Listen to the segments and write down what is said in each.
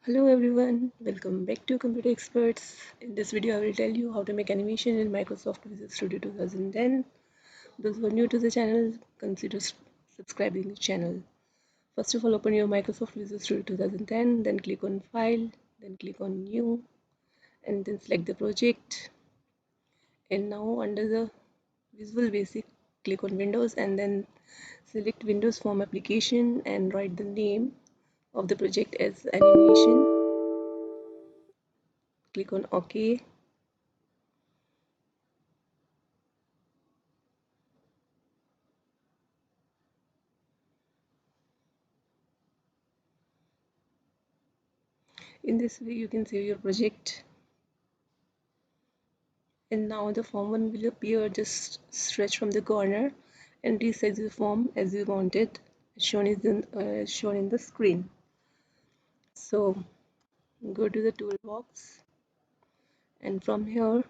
Hello everyone, welcome back to Computer Experts. In this video, I will tell you how to make animation in Microsoft Visual Studio 2010. Those who are new to the channel, consider subscribing the channel. First of all, open your Microsoft Visual Studio 2010, then click on File, then click on New, and then select the project. And now under the Visual Basic, click on Windows and then select Windows Form Application and write the name of the project as animation. Click on OK. In this way you can save your project, and now the form one will appear. Just stretch from the corner and resize the form as you want it, shown in the screen. So go to the toolbox and from here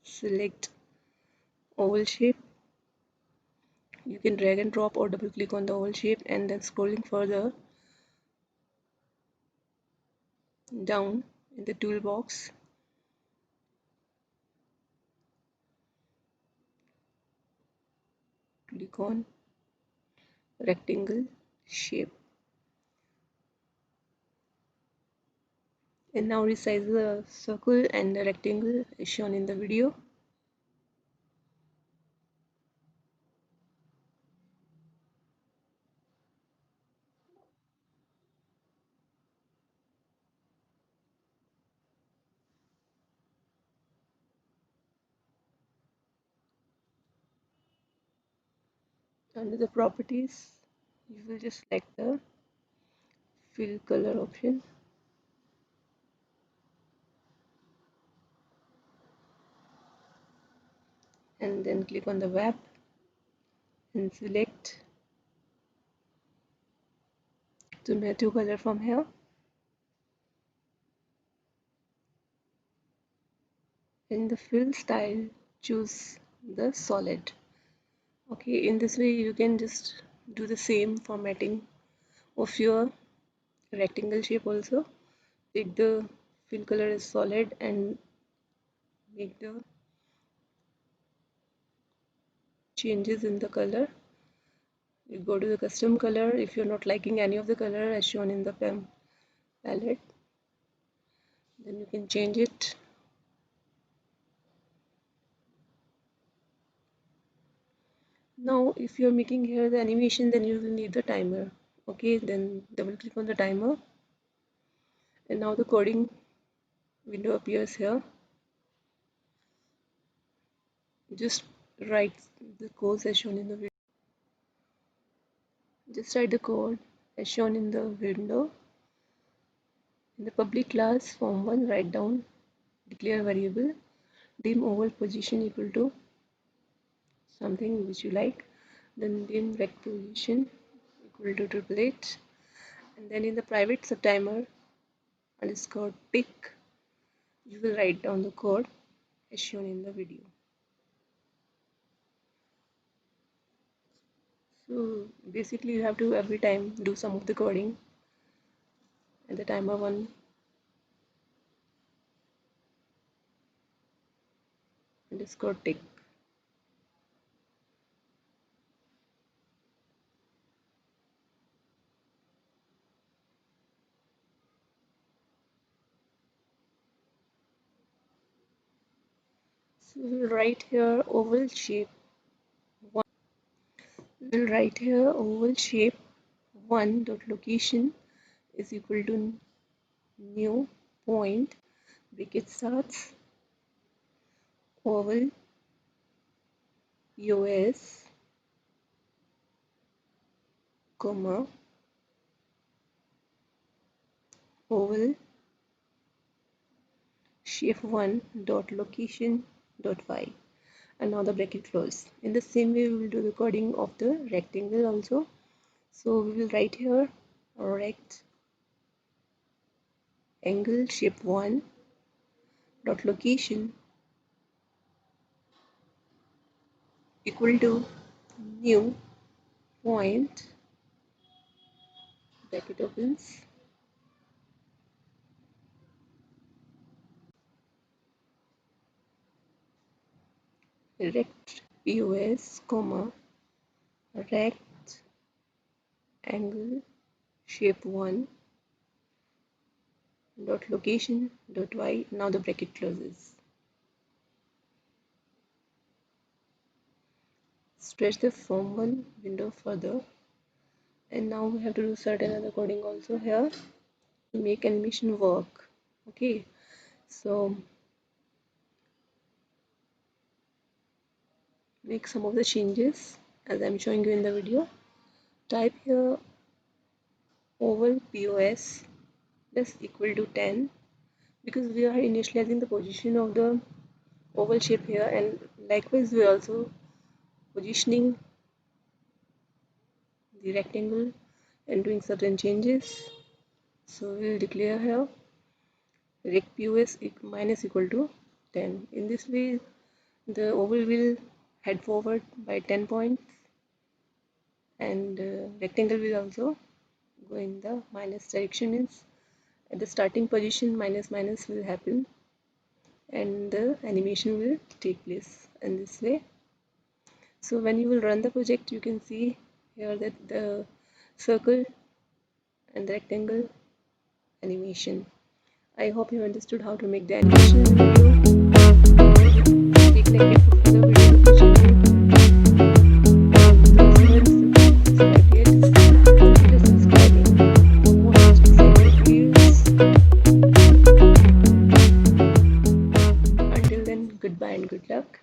select oval shape. You can drag and drop or double click on the oval shape, and then scrolling further down in the toolbox, click on rectangle shape, and now resize the circle and the rectangle as shown in the video. Under the properties, you will just select the fill color option, and then click on the wrap and select tomato color from here. In the fill style, choose the solid. Okay, in this way you can just do the same formatting of your rectangle shape also. Take the fill color as solid and make the changes in the color. You go to the custom color. If you're not liking any of the color as shown in the palette, then you can change it. Now if you're making here the animation, then you will need the timer. Okay, then double click on the timer, and now the coding window appears here. Just write the code as shown in the video. Just write the code as shown in the window. In the public class form1, write down declare variable dim oval position equal to something which you like, then dim rect position equal to 888, and then in the private subtimer underscore pick, you will write down the code as shown in the video. So basically you have to every time do some of the coding, and the timer one underscore tick. So we'll write here oval shape 1. We'll write here oval shape 1 dot location is equal to new point, bracket starts, oval US, comma, oval shape 1 dot location dot y, and now the bracket close. In the same way we will do the coding of the rectangle also. So we will write here rect angle shape 1 dot location equal to new point, bracket opens, rect POS, comma, rect angle shape 1 dot location dot y. Now the bracket closes. Stretch the form 1 window further, and now we have to do certain other coding also here to make animation work. Okay, so make some of the changes as I'm showing you in the video. Type here oval POS plus equal to 10, because we are initializing the position of the oval shape here, and likewise we are also positioning the rectangle and doing certain changes. So we will declare here rect POS minus equal to 10. In this way the oval will head forward by 10 points, and rectangle will also go in the minus direction. Means at the starting position minus minus will happen and the animation will take place in this way. So when you will run the project, you can see here that the circle and the rectangle animation. I hope you understood how to make the animation in the video. Stay connected for further videos of the channel. Those who haven't subscribed yet, consider subscribing for more such exciting videos. Until then, goodbye and good luck.